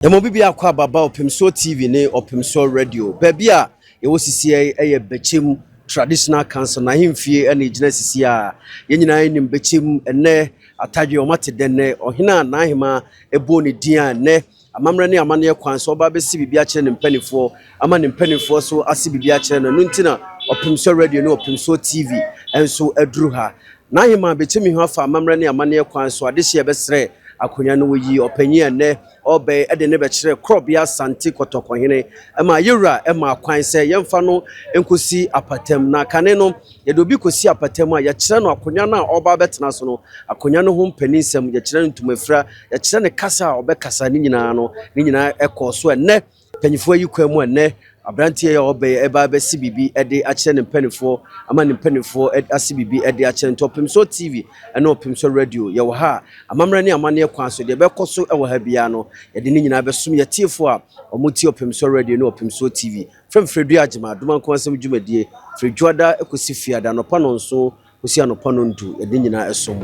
Yamo bibi akwa ababa Opemsuo TV ne Opemsuo Radio. Baby a yewo sisi eye Bechemhene traditional council na himfie ene gina sisi a ye nyina nim Bechemhene ene atadwe o mate denne ohina na ahima ebo ne din a ne amamre ne amane kwan so ba besi bibi a kire ne mpanifo ama ne mpanifo so ase bibi a kire no ntina Opemsuo Radio ne Opemsuo TV enso aduru ha na ahima Bechemhene afa amamre ne amane kwan so ade hye besre akonya no yi opanyi ene obe ede ne be kire krobia santi kotokohene ema yewura ema kwan se yemfa no enkosi apatem na kane no ye do bi kosi apatem a ye kire no akonya na oba betena so no akonya no ho mpaninsem ye kire no ntumafira ye kire ne kasa a obekasa ni nyina ekoso ene panyifo yi kwamu ene abrantie ya obe eba besi bibi ede a kire ne mpanifo ama ne mpanifo ase bibi ede a kire Opemsuo TV ene Opemsuo Radio ye wo ha amamre ne amane kwan so de bekoso e wo ha bia no ye de ni nyina besum ye tiefo a omuti Opemsuo Radio ne Opemsuo TV fremfredu agema duma kon asem dwumadie fredwada ekosi fiada no pa no nso kosi anopa no ndu ye de nyina esom.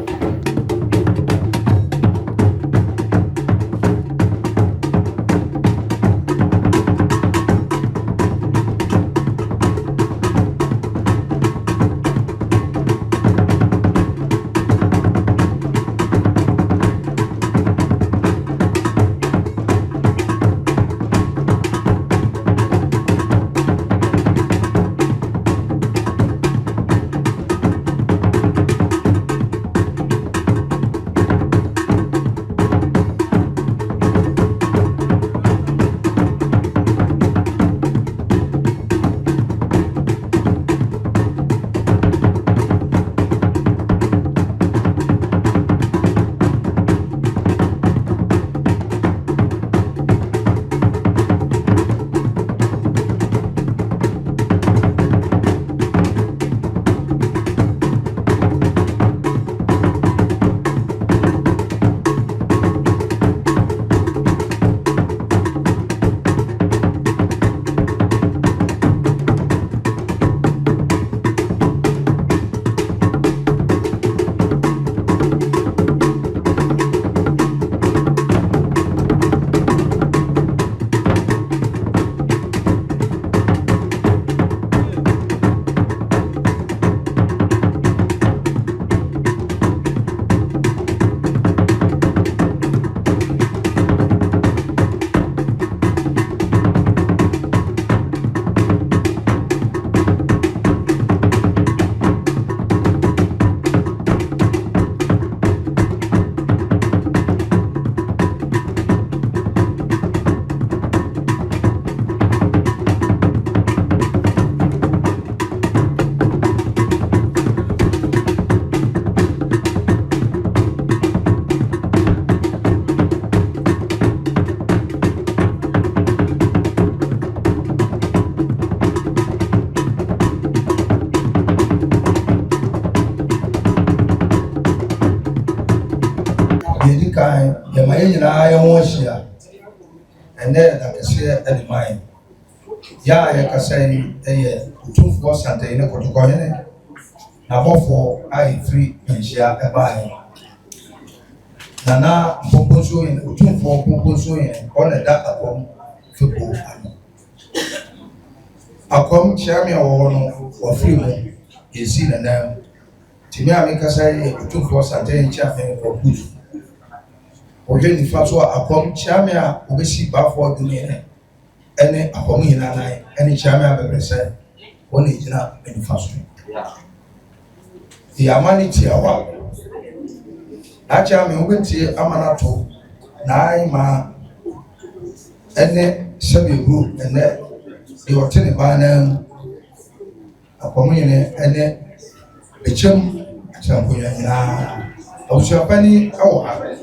The Mayana Yawashia and then I can say at the mine. Ya, I can say a 2 for Santa in a Cotocoine. Now, for I 3 and share a buy. Nana Opemsuo in 2 for Opemsuo in all the data from football. I come chairman or free is seen and now. To me, I make a say 2 for Santa in chairman for good. Oje ni fa so akom chiame a obesi ba for dunia ene akom hina nai ene chiame a bebrese woni gina eni fa so ya mani ti awa a chiame obeti amana to nai ma ene sebe group ene di otene ba na akom hina ene Bechemhene champonya na obushapani awa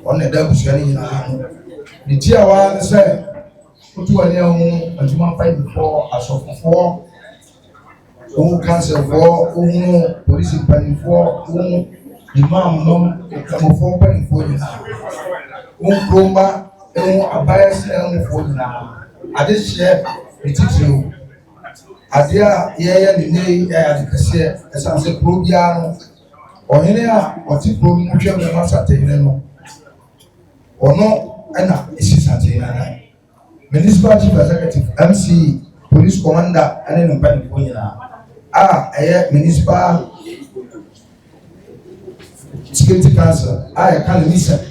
on the double sharing the Tiawa say, put to a young and you fight before as of 4 who cancel for who police planning for who imam no come for planning for you who Roma who a bias for you now. I just share the teaching. Adia yeye ni nei ya dikase esanse probiano ohene a oti pro mu hwem na sate hene no ono ena esisa Santina. Municipal Chief Executive, MC, Police Commander, and then Municipal Security Council, can't listen.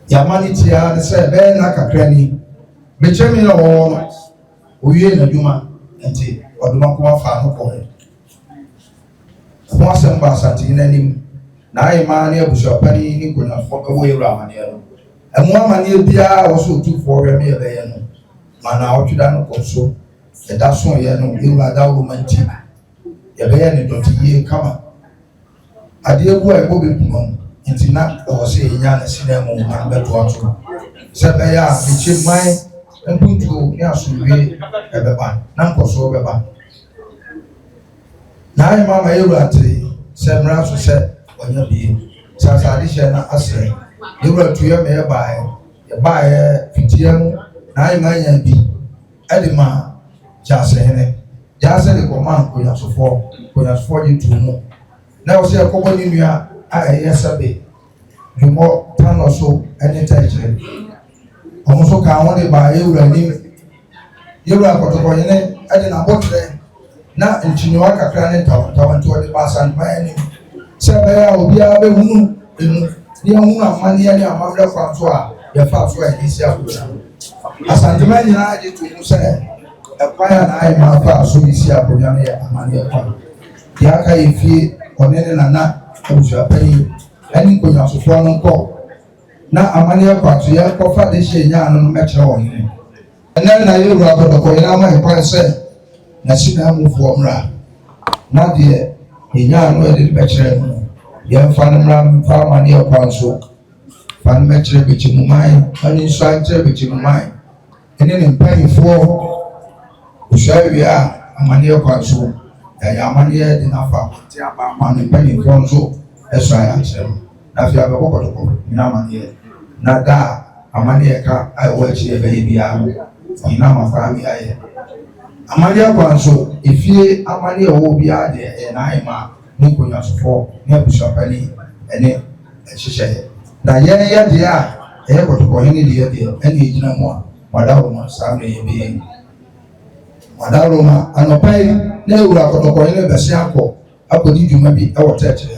Yamanitia, the say, Ben Nakakani, Bechemhene Asibour Osei-Bonsu, and tea, or do not come off for it. Once and pass at in any nine money of Bechemhene could not walk away around here. And 1 man here also took for a meal there. Man, out to that also. And that's why you are that woman team. You bear it to ye come. I dear boy, Bobby Pumon, into not or say Yana Cinema and Betuato. Sabaya, which is mine, and put to Yasu ever ban, Nanko so ever. Now, Mamma, you are 3, 7 rounds said, when you be, Sassadisha, I say. You were to your mayor by a buyer, Fitium, 9 million B. Edima, Jassene, Jassene command, when you have 42 more. Now, say a couple in your yesterday. You more turn or so, any tension. Almost counted by you and him. You are got to go in it, I didn't know what then. Now, in Chinuaka Cranet, Tawan to the pass and my name. Sabaya will be able young money and your mother Francois, your father, this year. As a man, I did to say, a fire and I, my father, so this year, Puyana, Amania. The Aka, if ye, on any and not, which you are paying, any could have to fall on call. Now, Amania Patria, Cofa, this year, and metro on him. And then I will rather the Koyama, my said, Nasina move for Mra. Not yet, he now know the better. Young Fanam Farmer near Opemsuo, Fan Metro Bechemhene Asibour, and inside Bechemhene, and then in penny for Usavia, Amania Opemsuo, and Yamania Dinafa, man in penny for as I answer. Now, if you have a walk, Namania, Nada, Amania, I watch a baby, in Nama family. Amania Opemsuo, if ye Amania will be there, and I am. Nico for near Bishopani and then she Diana, dear, able to go any dear, any more, Madame Sammy being Madame and Opay, never got to go any Bessiaco. I could you maybe our territory.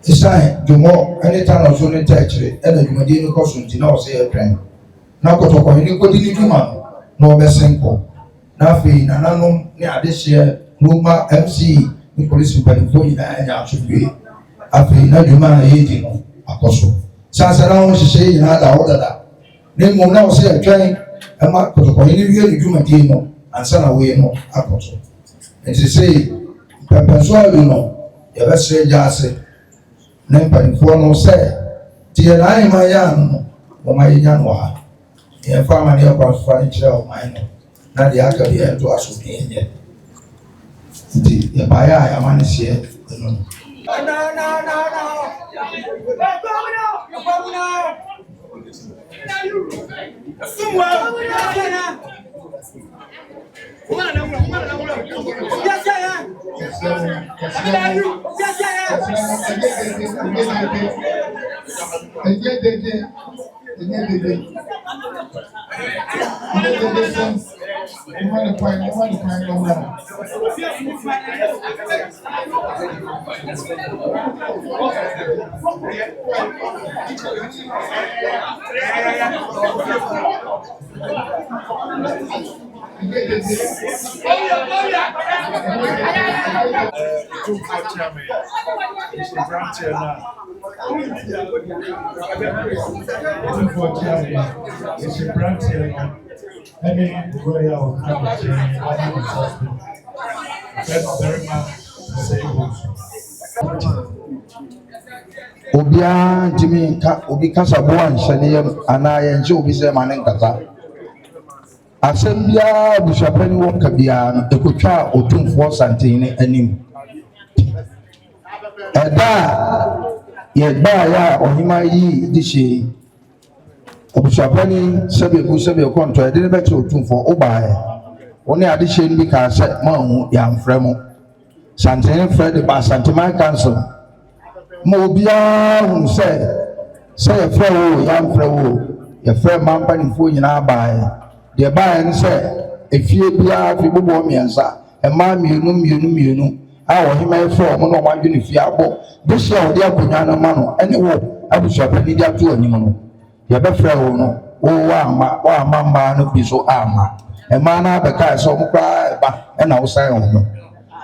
The sign, do more any time of Sunday territory, and the Medina costume to know say a train. Now got to go any good human, no Bessenco. Nothing, and I know near this year, Numa MC. The police in and should be after no human aging apostle. Sansaran was saying another order. Then will now say a train and Mark to go anywhere you human demo and son away no apostle. And to say, Opemsuo, you know, you ever say Jassy, Nempa for no say, dear I my young or my young one. The farmer near furniture of mine, not the academy to us again yet. The buyer, I am here. No. Obia Jimmy Obi Kasabuan Shaniam and I enjoy with them and Kata. Assemblia Bushapeni Wokabia, the Kucha Otum for Santini and him. Eda yet by or him I dishi. Bushapeni Sabi contract didn't bet to Otum for Obai. Only addition because Mount Yam Fremo Santini Fred by Santima Council. Mobia who said, sɛ yɛfrɛ wo yɛamfrɛ wo yɛfrɛ ma mpanimfoɔ nyinaa baeɛ deɛ baeɛ no sɛ efie biara fi bobɔ mmiɛnsa mmaa mmienu a wɔhema yɛfrɛ ɔmo na ɔmo adwene fie abɔ de hyɛ a wɔde akonnwa no ma no ɛne wo abusuapani de ato anim no yɛbɛfrɛ wo no wo ama mmaa no bi so ama mmaa no abɛkaa sɛ ɔmo koraa ɛba ɛna wosan wo no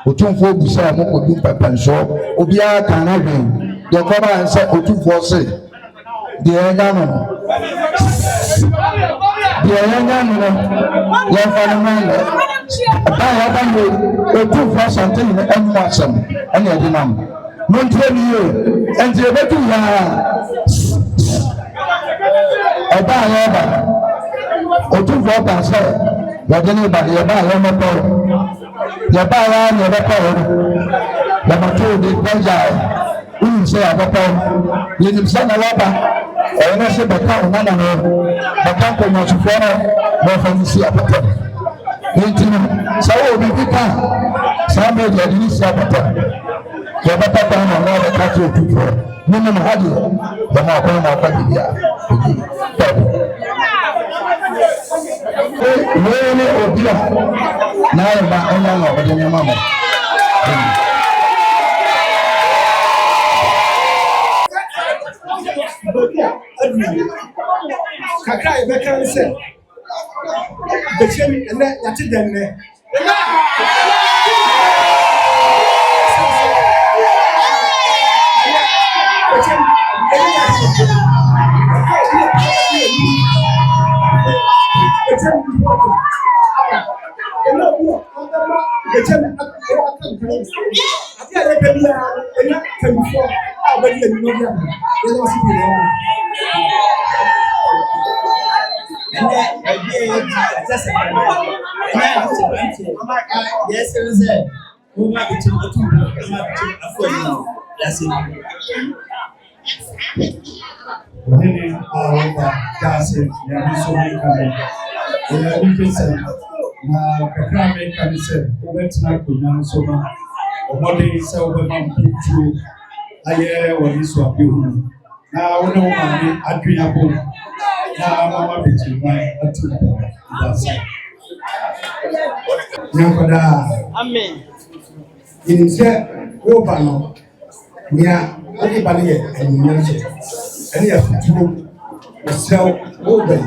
otumfoɔ bu sɛ ɔmo kɔdu pɛpɛnsoɔ obiara kan na hwɛn deɛ kɔbaa sɛ otumfoɔ se deɛ ɛnya no yɛmfa no mɛlɛ ɛba yɛba yɛ otumfoɔ asante ne ɛmu asɛm ɛne ɛde nam montie ne yie ɛnti yɛbɛtu yaa ɛba yɛba otumfoɔ ka sɛ yɛde ne ba yɛba yɛmɛpɛ yɛba yɛa ne yɛbɛpɛ yɛbɛto de pɛgyae wonim sɛ yɛabɛpɛ yɛnim sɛ na wɔba ɛyɛ no sɛ bɛka wo nana no bɛka nkɔmmɔsofoɔ no bɛfa no si apɛtɛ nti no sɛ wowɔ biribi ka saa mɛde ade ne si apɛtɛ yɛbɛpɛ kwan na ɔno bɛka kyerɛ otufoɔ monom ha deɛ yɛma ɔkwan ma ɔkwa bibia wei ne obi a na ayɛba ɛnya na ɔbɛde nneɛma mɔ kakra yɛbɛka ne sɛ bɛkyɛm ɛnɛ yɛate dɛn nɛ Amen. In the Opano, near everybody and mention any of the sell over.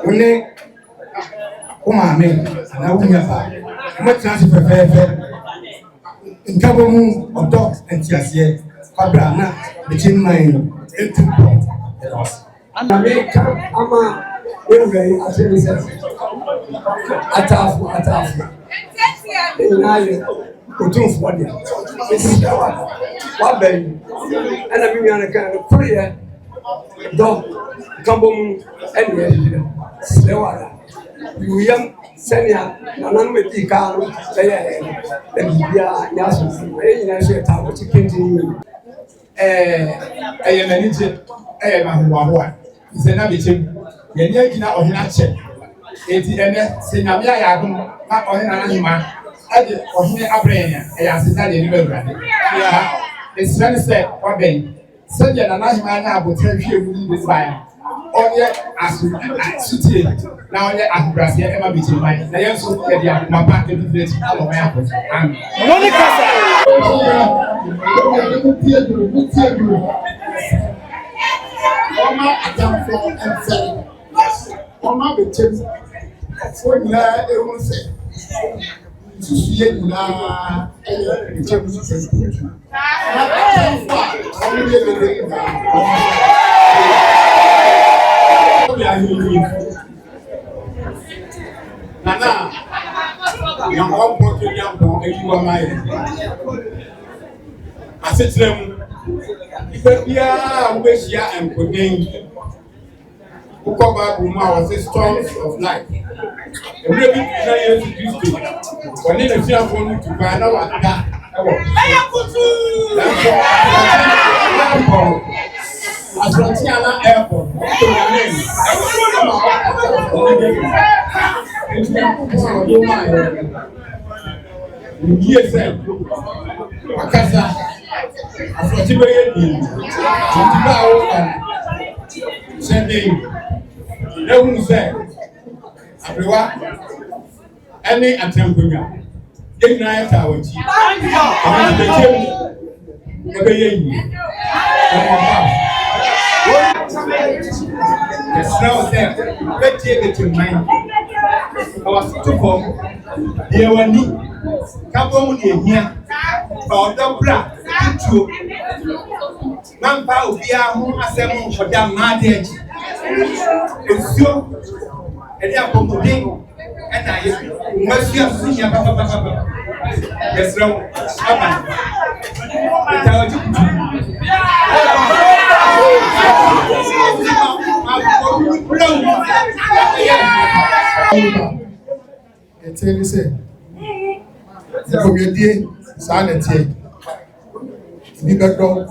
Only Amen, and I will never much transfer fair in Cabomu of dogs and Tiasia, Fabrana, Bechemhene Asibour America, Ama, every Atafu. Otumfoɔ deɛ ɛsi waba yi ɛna me nua no ka no koreɛ dɔ nkambɔ mu ɛne ɛhwɛ srɛ wada yiwuyam sɛnea nananom ɛdii kaa no bɛyɛ na biribiaa nyɛ asomfo ɛyɛ nyinaa nso yɛ taa wɔkye kentini ɛyɛ m'anigye ɛyɛ m'ahohoahoa sɛ na bɛkyɛm yɛne agyina ɔhene akyɛ enti ɛnɛ sɛ nyame ayɛ adom na ɔhene anahema ade ɔhene abrɛn ɛyɛ asesa deɛ nipa awurade esrɛ ne sɛ ɔbɛn sɛdeɛ nanahema anya abotire hwie mu yi de ban ɔnyɛ asutie na ɔnyɛ ahobraseɛ ɛma Bechemhene na yɛn nso yɛde akoma pa ɛbi firi akyi ama ɔman akɔ amen. Ɔma atamfo ɛnsɛn ɔma Bechemhene ɔfo nyinaa ehu sɛ susu yɛ nyinaa ɛyɛ Bechemhene sɛ atamfo a ɔmo yɛ bebe nana yankɔmpɔ to yankɔ eyiwa ma yɛ asekyerɛ mu nipa biara a wobɛhyia nkoden wokɔ Bible mu a wɔse storms of life ewura bi na Yesu Kristo wɔne n'asuafoɔ no tu kwan na wada ɛwɔ Asrantiana airport Akasa Asranti bɛyɛ ni Sending. No one said, Abriwa, any Antampunya. Get night out. I'm the gym. The snow there, let's take it to mine. I was too home. There were new. Come on here. For the black, true. Mampa will be our assembly for that marriage. It's so, and they are coming, and I must have seen your papa. Yes, no, Tell you, say, the community, silent here. Be back down,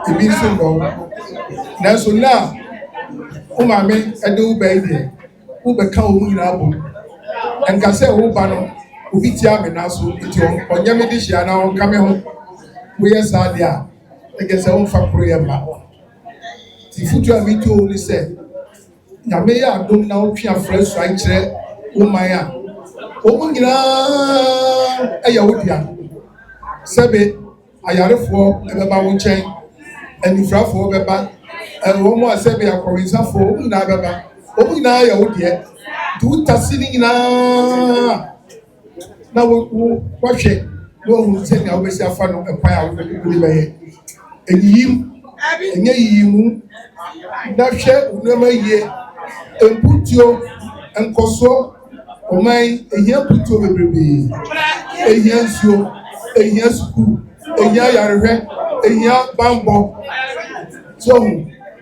the minister down. Now, so now, Mammy, I do baby, who become in Abu, and can say, oh, Bano, who beat Yam now, so it's your Yamadish, now coming home. We are sad there. I guess I won't for prayer. The future me to only say, Yamea don't know if you are fresh right there. Oh my, oh my, Ayahudia. Sabe, I are for a baboon chain, and if you for a back, and one more Sabe, a corinza for Nababa. Oh, now you dear, do Tassini now. Now, watch it. No one say, I will say a fan of a fire with a and you, that share never ye, and put you and Coso. O my, a year put over baby, a year so, a year school, a year a year bambo. So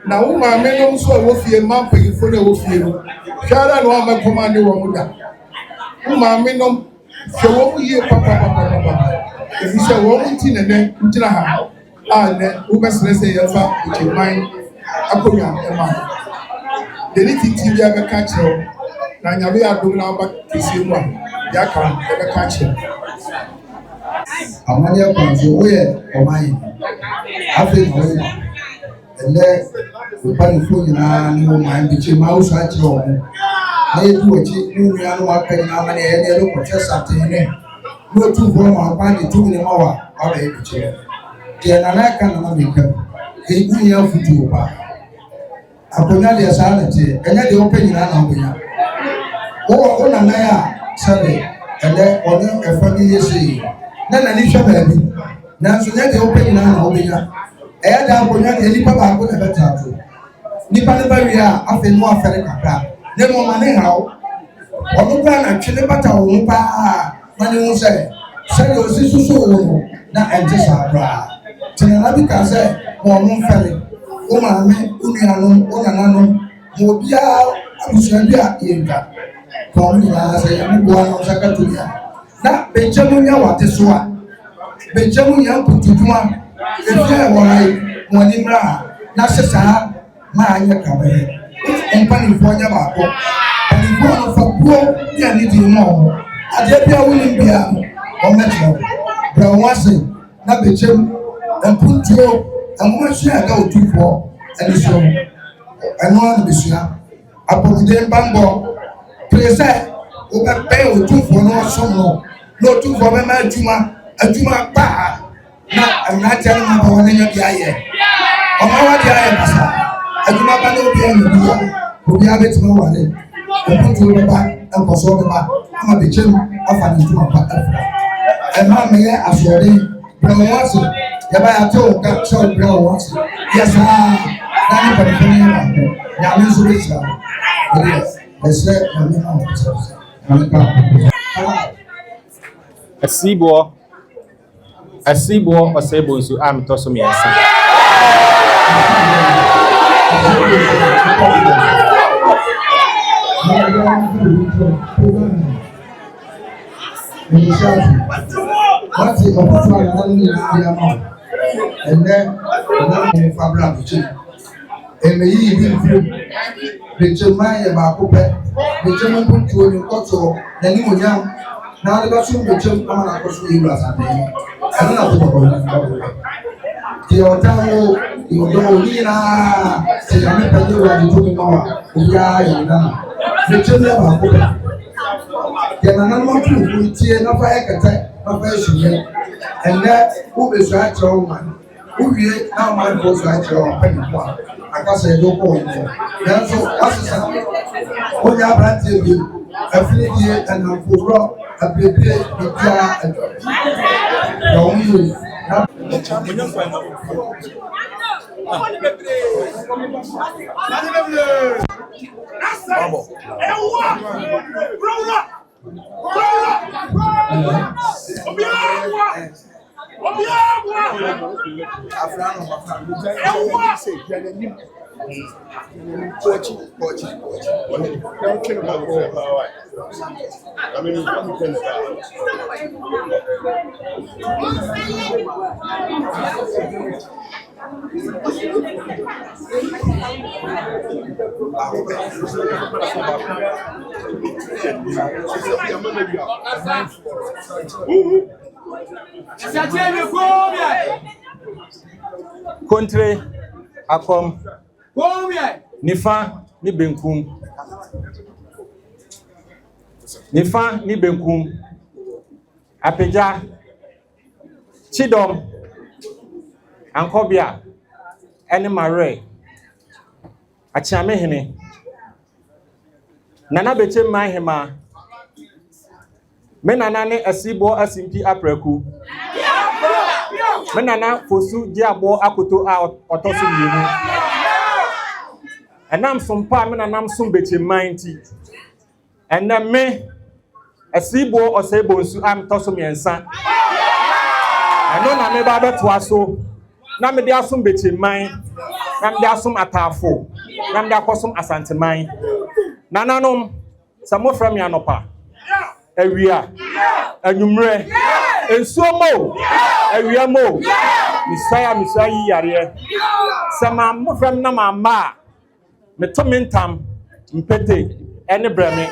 now, my men also will fear mapping for the fear. Shara no my commanding woman. My men show you papa. If you say one thing and then Jinaha, and then who must say your father, which is mine, Akoya, a man. The little thing you ever catch her. Na nyame adom na aba kesi mu a ya ka ebe ka che amane akwanzo wo ye oman afi no wo ene upani fo nyina ni oman bi che ma wo sa che wo na ye tu ochi ni nua no aka ni amane ye ne ro ko tesa tene no tu fo ma ba ni tu ni ma wa aba ye bi che je na na ka na ma bi ka e ku ya futu ba akonya de sa na che enya de opani na na obonya oh na na ya sabe ele onu efani yesi na na ni hwa baabi na so nya de open na obenya e ya da akonya de lipa ba ko na beta to nipa ne ba wi a afi no afere kakra ne mo ma ne hawo onu ba na twene bata wo pa ma ne ho se yo si susu wo na ente sa bra tena na bi ka se mo mo fere o ma me unuanom o nananom mo bia abusuan bia yenka Kami bahasa yang buat orang sakatunya. Nak Bechemhene Asibour Bechemhene Kututuma. Efia walai mwanimra na sesa maanya kabe. Empani mfanya bako. Alikuwa nafakuo ya nidimo. Adebia ulimbia ometro. Brawase na Bechemhene Mpuntuo amwashi aga otufo eniso. Enwa nbisia. Apokide mbambo. Prese o be pe o tu fo no so no tu fo be ma adwuma pa na amnatia no ma wona nya bia ye o ma wa dia ye basa adwuma ba no bia no bia o bia betima wale o tu be ba en ko so be ba ama be chem afa ni adwuma pa afra e ma me ye asore promotion ya ba ya to ka so promotion yes na ni pa ni ba ya me so be cha yes Asibour Osei-Bonsu am to so me asa. Bechemhene Asibour Bechemhene Mpuntuo ni koto na ni monyam na de baso Bechemhene amana koso yura sate ana na to ko na ti otawo You don't need a say I'm a penny or you took more. Yeah, you know. The children are open. Then another one to tear no fire attack, no fashion. And that who is right your man. Who you now man goes right your penny one. I can say no point. That's all. When you have you, affiliate and a full a baby, a car, and Kontre akom nifa ni benkum apeja chidom ankobia ene mare Bechemhene Nana Bechemhene Hema Menana Asibour Osei-Bonsu apreku Menana fosu diabo akoto a otoso yenu enam sompa menanam som Bechemhene ti ena me Asibour Osei-Bonsu am toso miensa eno na me ba beto aso na me de asom Bechemhene na me de asom atafo na me de akosom asanteman nananom samofra mi anopa ewia anwumre ensuomo ewia mo misaya yare sama mofra mi na mama me to mentam mpete ene breme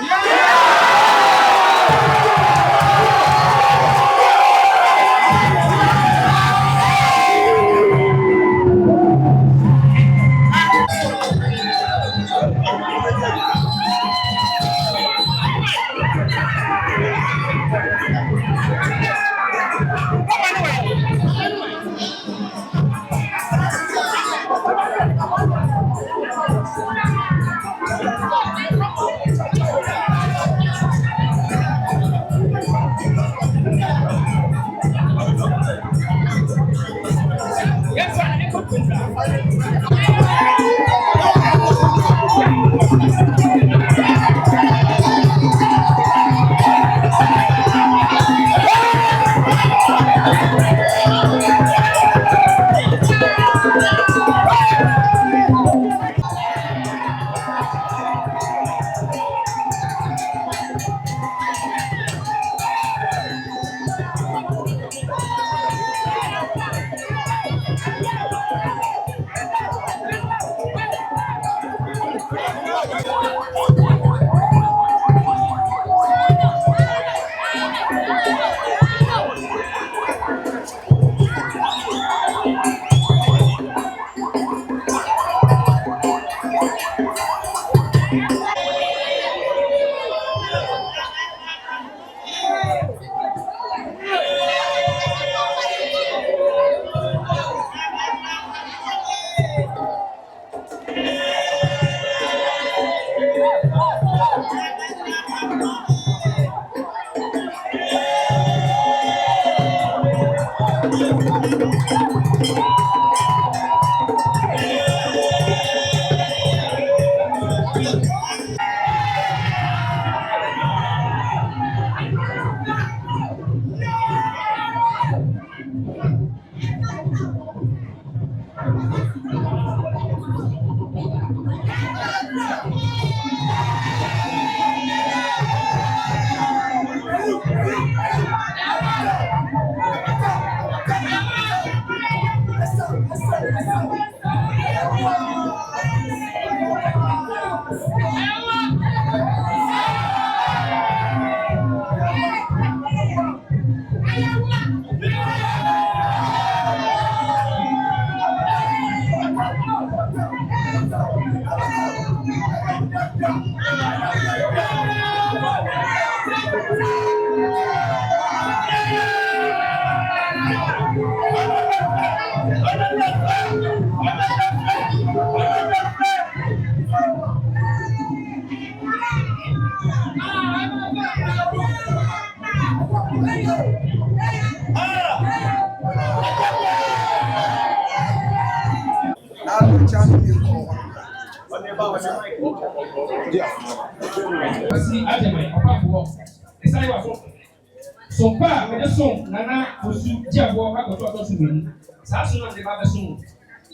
So far, we just saw Nana Osu Diabo Akoto Sumin. Sasuna de Babasun.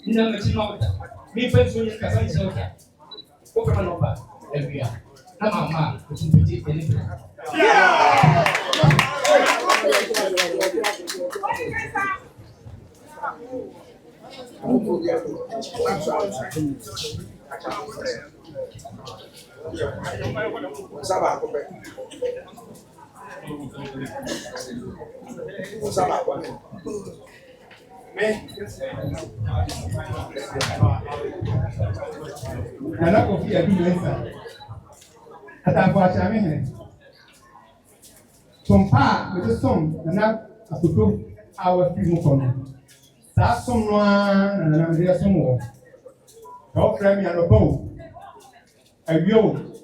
Nina Machima. Me person in Kazan Shelter. Open over every year. Nama, which is pretty anything. Nana Kofi Adumensa. Atafo Sompa with the song Nana Akoto our film from. That someone and I'm there somewhere. Don't frame me on a boat. A view.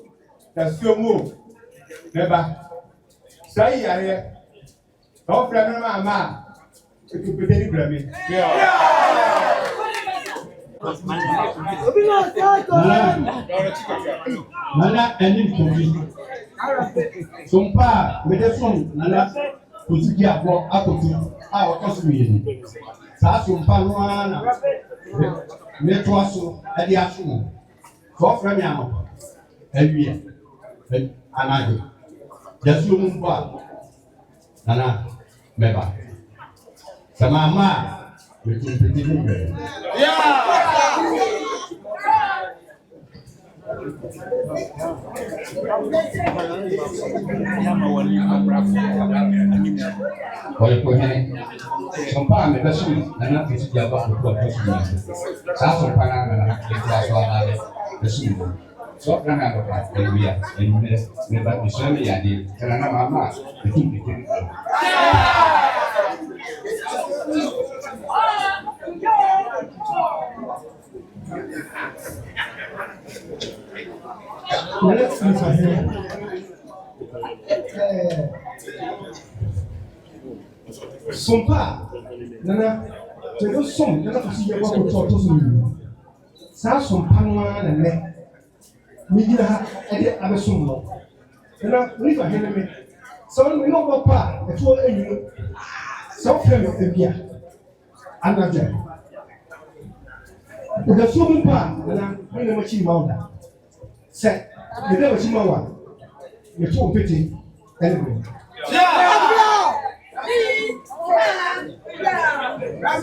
That's your move. Never. Say here. Don't frame me, Mamma. It will be very Grammy. Nana and in Sompa with the song Nana Pusikia Akoto our cosmic. Sompa Luana Metroaso Adiasu. For Framiano. Elvia. Anado. Just you move back. Nana Meba. Samama. With pretty Sompa me besu Nana Diabo Akoto. Sompa Nana Metroaso besu. So Nana Elvia and Meba Isami Yadi. Nana Mama. Sompa Nana Tell some Nana to see what we talk to me. Some Panama and me. Media and the Sumo. Nana, leave a enemy. So we know what part, the two enemy. Some friend of the beer. Another. The Sumo part, Nana, when the machine mounted. Set, the never see my one. The two pity anyway. That's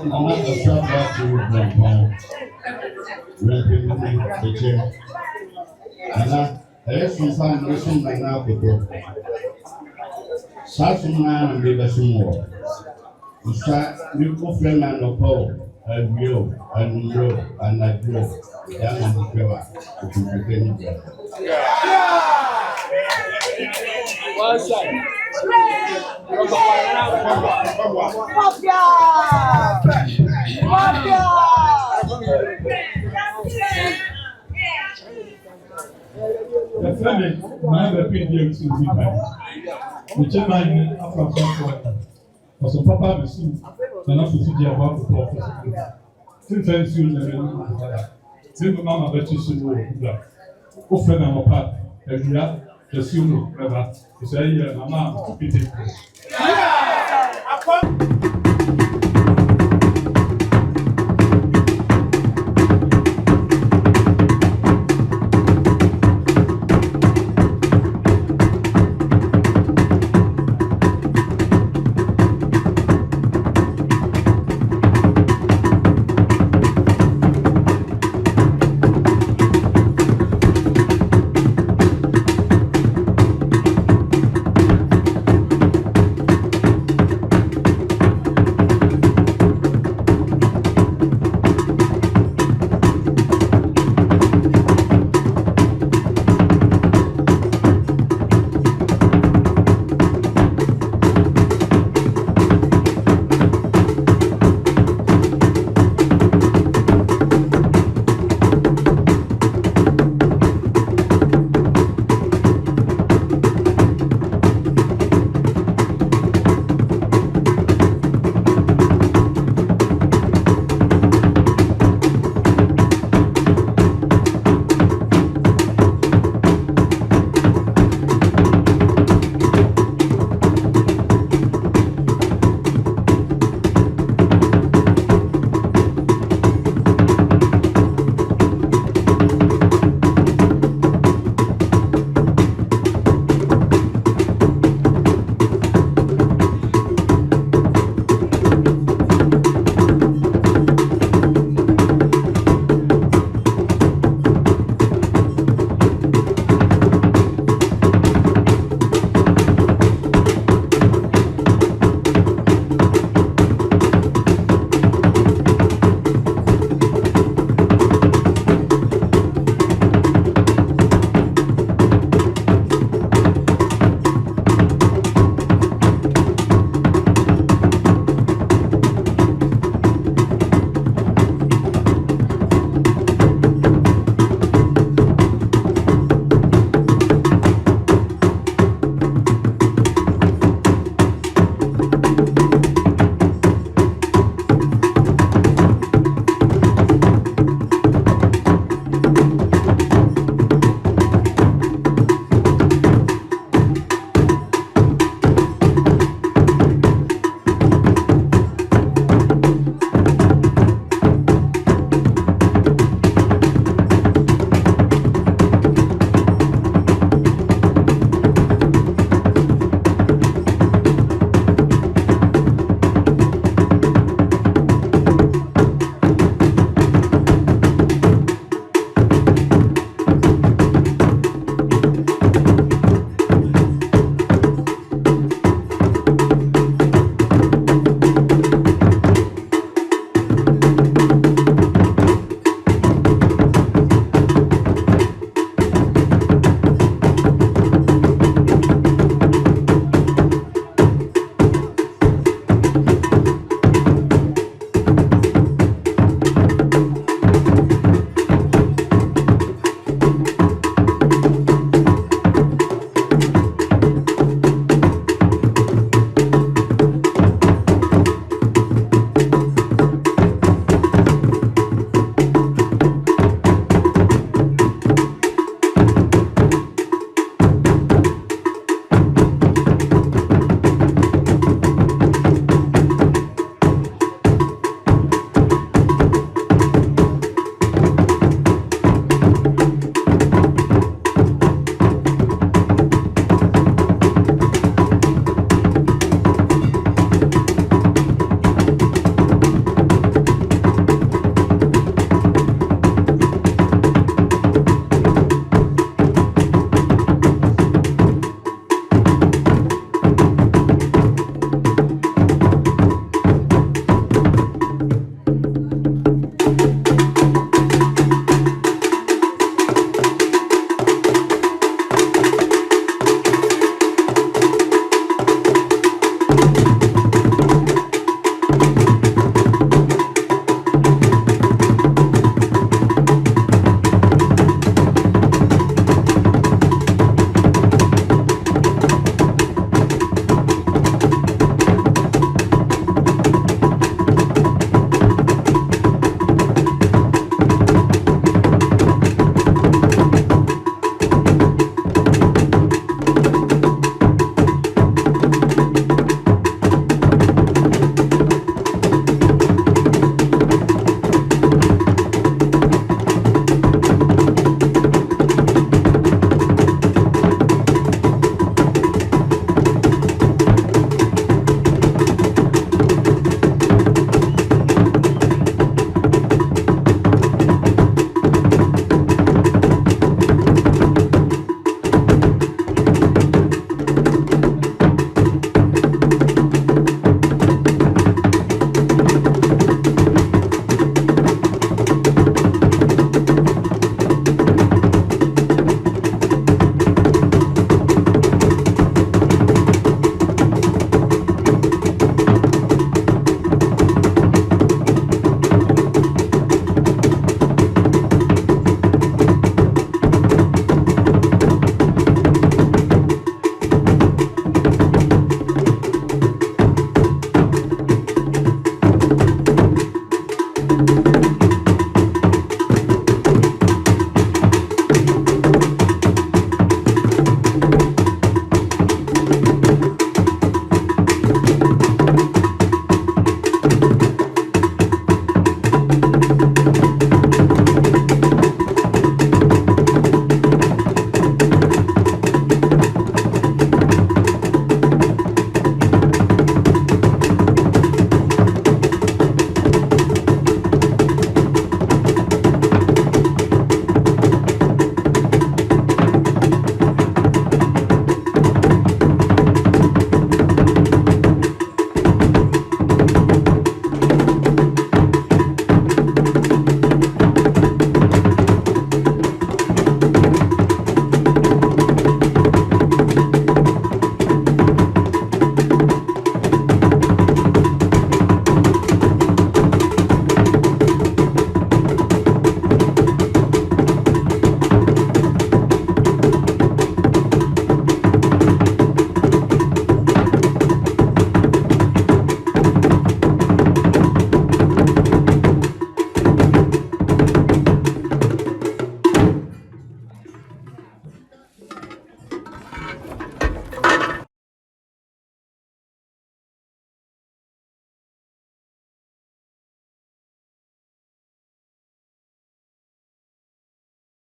another subject to Bechemhene Asibour. Nana, some nation by now to Sasuna and Bechemhene. You go friend and the pole, and you, and I grow. Young and the clever, which is becoming One side. The family, my opinion, to be the chairman from South was a papa machine, and not to see the about the prophet. Since I see you, since Mamma Betty will often our part, and we have the sooner, to say, Mamma, to be taken.